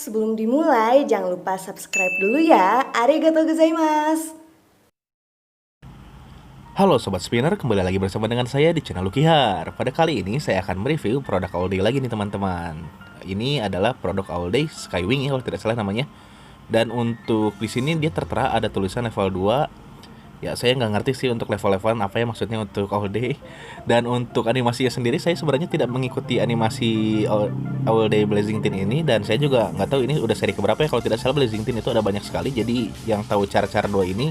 sebelum dimulai jangan lupa subscribe dulu ya. Arigatou gozaimasu. Halo Sobat Spinner, kembali lagi bersama dengan saya di channel Lukihar. Pada kali ini saya akan mereview produk all day lagi nih teman-teman. Ini adalah produk all day Skywing ya kalau tidak salah namanya. Dan untuk di sini dia tertera ada tulisan level 2. Ya saya nggak ngerti sih untuk level-levelan apa ya maksudnya untuk all day. Dan untuk animasinya sendiri saya sebenarnya tidak mengikuti animasi all day Blazing Teen ini. Dan saya juga nggak tahu ini udah seri keberapa ya. Kalau tidak salah Blazing Teen itu ada banyak sekali. Jadi yang tahu cara-cara dua ini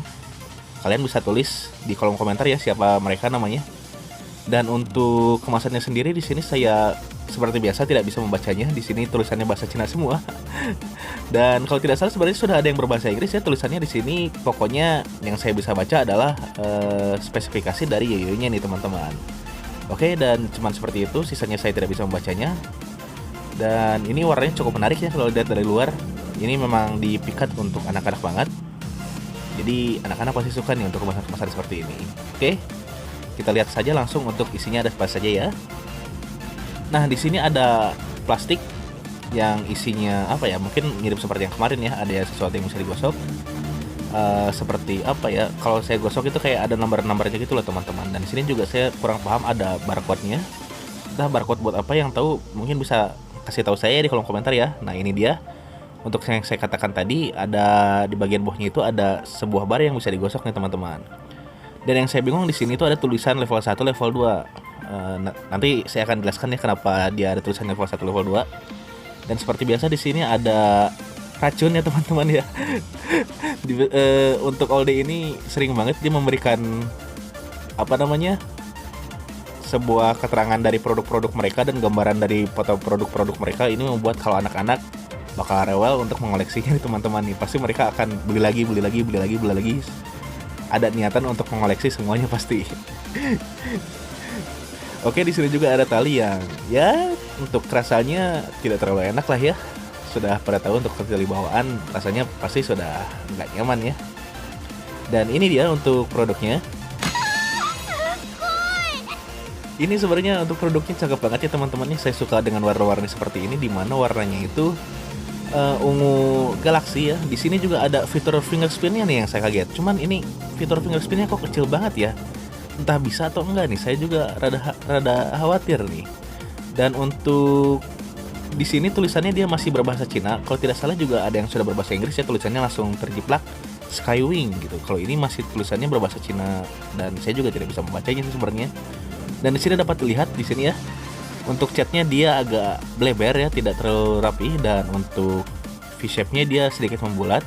kalian bisa tulis di kolom komentar ya siapa mereka namanya. Dan untuk kemasannya sendiri di sini saya seperti biasa tidak bisa membacanya. Di sini tulisannya bahasa Cina semua. Dan kalau tidak salah sebenarnya sudah ada yang berbahasa Inggris ya tulisannya di sini. Pokoknya yang saya bisa baca adalah spesifikasi dari yoyonya nih teman-teman. Oke, dan cuman seperti itu, sisanya saya tidak bisa membacanya. Dan ini warnanya cukup menarik ya kalau lihat dari luar. Ini memang dipikat untuk anak-anak banget. Jadi anak-anak pasti suka nih untuk kemasan-kemasan seperti ini. Oke, kita lihat saja langsung untuk isinya ada apa saja ya. Nah di sini ada plastik yang isinya apa ya? Mungkin mirip seperti yang kemarin ya. Ada sesuatu yang bisa digosok. Seperti apa ya? Kalau saya gosok itu kayak ada nomor-nomornya gitu loh teman-teman. Dan di sini juga saya kurang paham ada barcode-nya. Nah barcode buat apa? Yang tahu mungkin bisa kasih tahu saya di kolom komentar ya. Nah ini dia. Untuk yang saya katakan tadi, ada di bagian bawahnya itu ada sebuah bar yang bisa digosok nih teman-teman. Dan yang saya bingung di sini itu ada tulisan level 1, level 2. Nanti saya akan jelaskan ya kenapa dia ada tulisan level 1, level 2. Dan seperti biasa di sini ada racun ya teman-teman ya. Untuk all day ini sering banget dia memberikan apa namanya? Sebuah keterangan dari produk-produk mereka dan gambaran dari foto produk-produk mereka. Ini membuat kalau anak-anak bakal rewel untuk mengoleksinya nih teman-teman nih. Pasti mereka akan beli lagi. Ada niatan untuk mengoleksi semuanya pasti. Oke, di sini juga ada tali yang ya untuk rasanya tidak terlalu enak lah ya. Sudah pada tahu untuk tali bawaan rasanya pasti sudah nggak nyaman ya. Dan ini dia untuk produknya. Ini sebenarnya untuk produknya cakep banget ya teman-teman. Saya suka dengan warna-warni seperti ini, di mana warnanya itu ungu galaksi ya. Di sini juga ada fitur fingerspinnya nih yang saya kaget. Cuman ini fitur fingerspinnya kok kecil banget ya. Entah bisa atau enggak nih. Saya juga rada khawatir nih. Dan untuk di sini tulisannya dia masih berbahasa Cina. Kalau tidak salah juga ada yang sudah berbahasa Inggris ya, tulisannya langsung terjiplak Skywing gitu. Kalau ini masih tulisannya berbahasa Cina dan saya juga tidak bisa membacanya sih sebenarnya. Dan di sini dapat dilihat di sini ya. Untuk catnya dia agak bleber ya, tidak terlalu rapi. Dan untuk V-shape-nya dia sedikit membulat.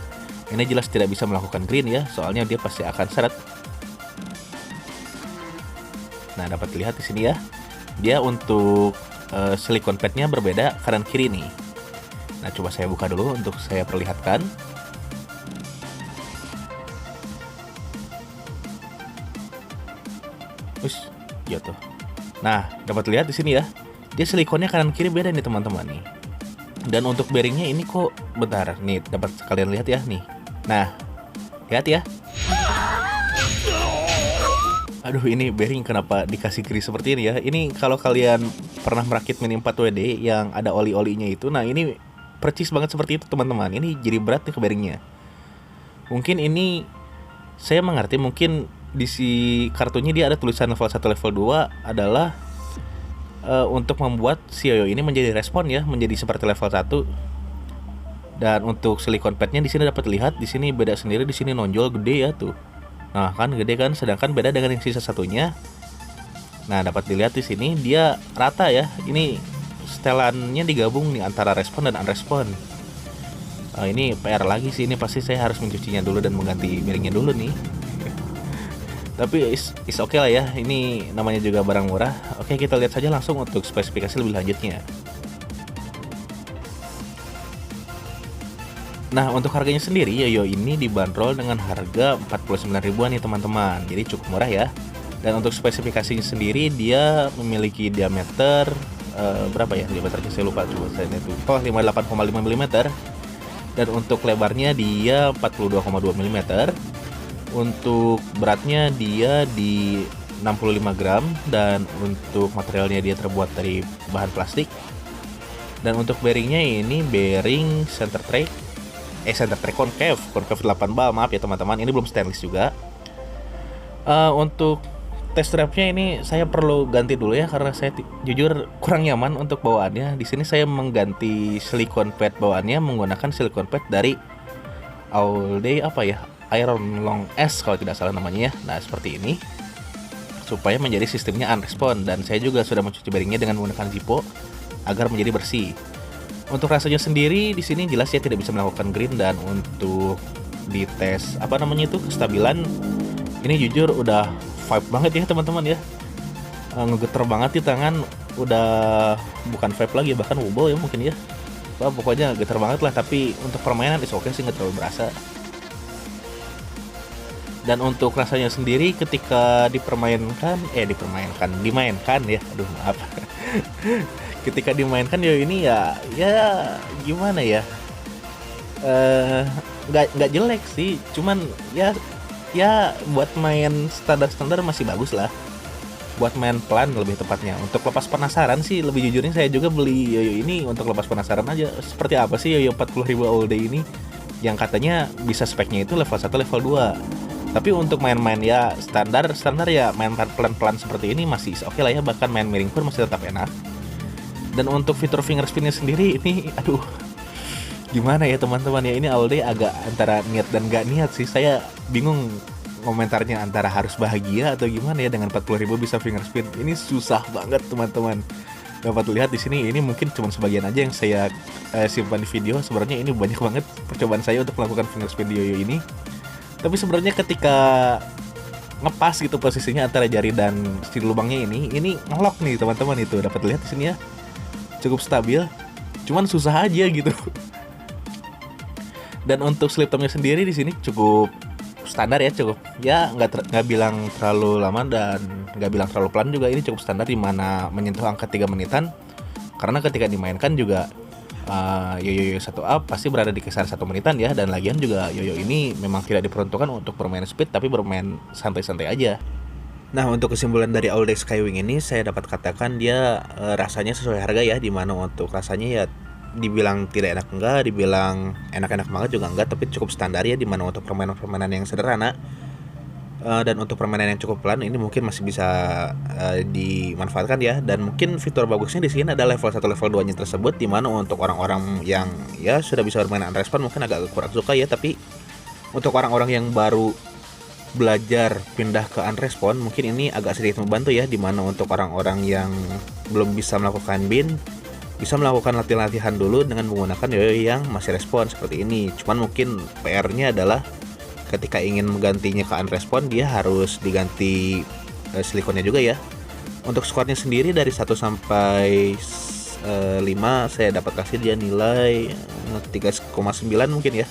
Ini jelas tidak bisa melakukan green ya, soalnya dia pasti akan seret. Nah dapat dilihat di sini ya. Dia untuk silikon padnya berbeda kanan kiri nih. Nah coba saya buka dulu untuk saya perlihatkan. Ush, jatuh. Nah dapat lihat di sini ya. Dia silikonnya kanan kiri beda nih teman-teman nih. Dan untuk bearingnya ini kok bentar nih, dapat kalian lihat ya nih. Nah lihat ya. Aduh ini bearing kenapa dikasih kiri seperti ini ya. Ini kalau kalian pernah merakit Mini 4WD yang ada oli-olinya itu, nah ini percis banget seperti itu teman-teman. Ini jadi berat nih ke bearingnya. Mungkin ini saya mengerti, mungkin di si kartunya dia ada tulisan level 1, level 2 adalah untuk membuat si yoyo ini menjadi respon ya, menjadi seperti level 1. Dan untuk silikon padnya di sini dapat lihat, di sini beda sendiri, di sini nonjol gede ya tuh. Nah, kan gede kan, sedangkan beda dengan yang sisa satunya. Nah, dapat dilihat di sini dia rata ya. Ini setelannya digabung nih antara respon dan unrespon. Ini PR lagi sih, ini pasti saya harus mencucinya dulu dan mengganti miringnya dulu nih. Tapi is oke lah ya, ini namanya juga barang murah. Oke, kita lihat saja langsung untuk spesifikasi lebih lanjutnya. Nah, untuk harganya sendiri, yoyo ini dibanderol dengan harga 49 ribuan nih teman-teman. Jadi cukup murah ya. Dan untuk spesifikasinya sendiri, dia memiliki diameter berapa ya? Diameternya saya lupa, coba saya lihat dulu. Oh, 58,5 mm. Dan untuk lebarnya dia 42,2 mm. Untuk beratnya dia di 65 gram. Dan untuk materialnya dia terbuat dari bahan plastik. Dan untuk bearingnya ini bearing center track concave 8 bal, maaf ya teman-teman, ini belum stainless juga. Untuk test strapnya ini saya perlu ganti dulu ya, karena saya jujur kurang nyaman untuk bawaannya. Di sini saya mengganti silikon pad bawaannya menggunakan silikon pad dari All Day Iron Long S kalau tidak salah namanya ya. Nah seperti ini, supaya menjadi sistemnya unrespond, dan saya juga sudah mencuci bearingnya dengan menggunakan Zippo agar menjadi bersih. Untuk rasanya sendiri di sini jelas ya tidak bisa melakukan green, dan untuk di tes kestabilan ini jujur udah vibe banget ya teman-teman ya. Ngegeter banget di tangan, udah bukan vibe lagi, bahkan wobble ya mungkin ya. Pokoknya getar banget lah, tapi untuk permainan is oke sih, nggak terlalu berasa. Dan untuk rasanya sendiri ketika dimainkan ya, aduh maaf. Ketika dimainkan ini ya gimana ya, nggak jelek sih, cuman ya buat main standar masih bagus lah, buat main pelan lebih tepatnya. Untuk lepas penasaran sih, lebih jujurnya saya juga beli yoyo ini untuk lepas penasaran aja, seperti apa sih yoyo 40.000 all day ini, yang katanya bisa speknya itu level 1 level 2. Tapi untuk main-main ya standar ya, main pelan-pelan seperti ini masih oke lah ya, bahkan main miring pun masih tetap enak. Dan untuk fitur fingerspinnya sendiri ini aduh gimana ya teman-teman ya, ini all day agak antara niat dan gak niat sih. Saya bingung komentarnya, antara harus bahagia atau gimana ya dengan 40.000 bisa fingerspin. Ini susah banget teman-teman. Dapat lihat di sini, ini mungkin cuma sebagian aja yang saya simpan di video. Sebenarnya ini banyak banget percobaan saya untuk melakukan fingerspin di yoyo ini. Tapi sebenarnya ketika ngepas gitu posisinya antara jari dan si lubangnya ini ngelok nih teman-teman, itu dapat lihat di sini ya. Cukup stabil, cuman susah aja gitu. Dan untuk slip tomnya sendiri di sini cukup standar ya, cukup ya nggak bilang terlalu lama dan nggak bilang terlalu pelan juga. Ini cukup standar, di mana menyentuh angka 3 menitan, karena ketika dimainkan juga yoyo 1 up pasti berada di kisaran 1 menitan ya. Dan lagian juga yoyo ini memang tidak diperuntukkan untuk bermain speed, tapi bermain santai-santai aja. Nah untuk kesimpulan dari All Day Skywing ini, saya dapat katakan dia rasanya sesuai harga ya, dimana untuk rasanya ya dibilang tidak enak enggak, dibilang enak-enak banget juga enggak, tapi cukup standar ya, dimana untuk permainan-permainan yang sederhana dan untuk permainan yang cukup pelan ini mungkin masih bisa dimanfaatkan ya. Dan mungkin fitur bagusnya di sini ada level 1 level 2 nya tersebut, dimana untuk orang-orang yang ya sudah bisa bermain unrespond mungkin agak kurang suka ya, tapi untuk orang-orang yang baru belajar pindah ke unrespond mungkin ini agak sedikit membantu ya, dimana untuk orang-orang yang belum bisa melakukan bin bisa melakukan latihan-latihan dulu dengan menggunakan yoyo yang masih respon seperti ini. Cuman mungkin PR-nya adalah ketika ingin menggantinya ke unrespond, dia harus diganti silikonnya juga ya. Untuk skornya sendiri dari 1 sampai 5 saya dapat kasih dia nilai 3,9 mungkin ya.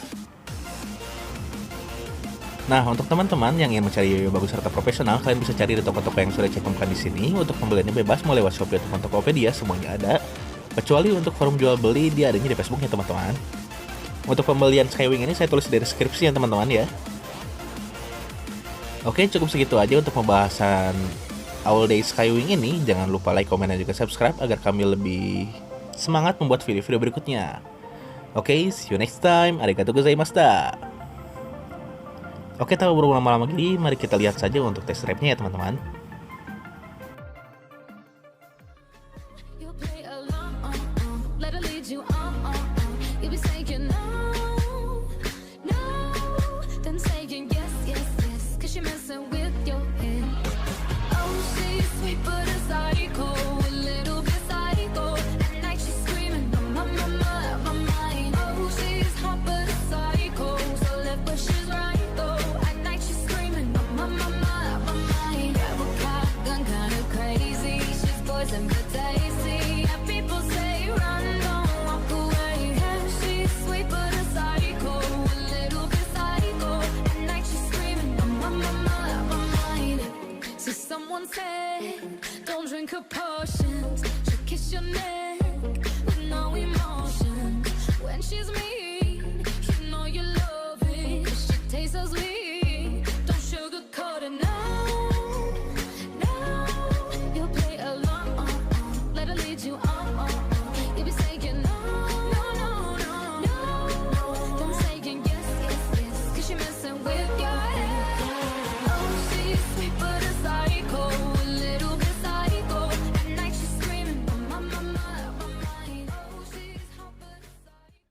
Nah, untuk teman-teman yang ingin mencari yoyo bagus serta profesional, kalian bisa cari di toko-toko yang sudah saya cantumkan di sini. Untuk pembeliannya bebas mau lewat Shopee ataupun Tokopedia, semuanya ada. Kecuali untuk forum jual beli, dia adanya di Facebook ya teman-teman. Untuk pembelian Skywing ini saya tulis di deskripsi ya teman-teman ya. Oke, cukup segitu aja untuk pembahasan All Day Skywing ini. Jangan lupa like, komen, dan juga subscribe agar kami lebih semangat membuat video-video berikutnya. Oke, see you next time. Arigatou gozaimashita. Oke, tak berlama-lama lagi, mari kita lihat saja untuk test drive-nya ya teman-teman. Someone said, don't drink a potion.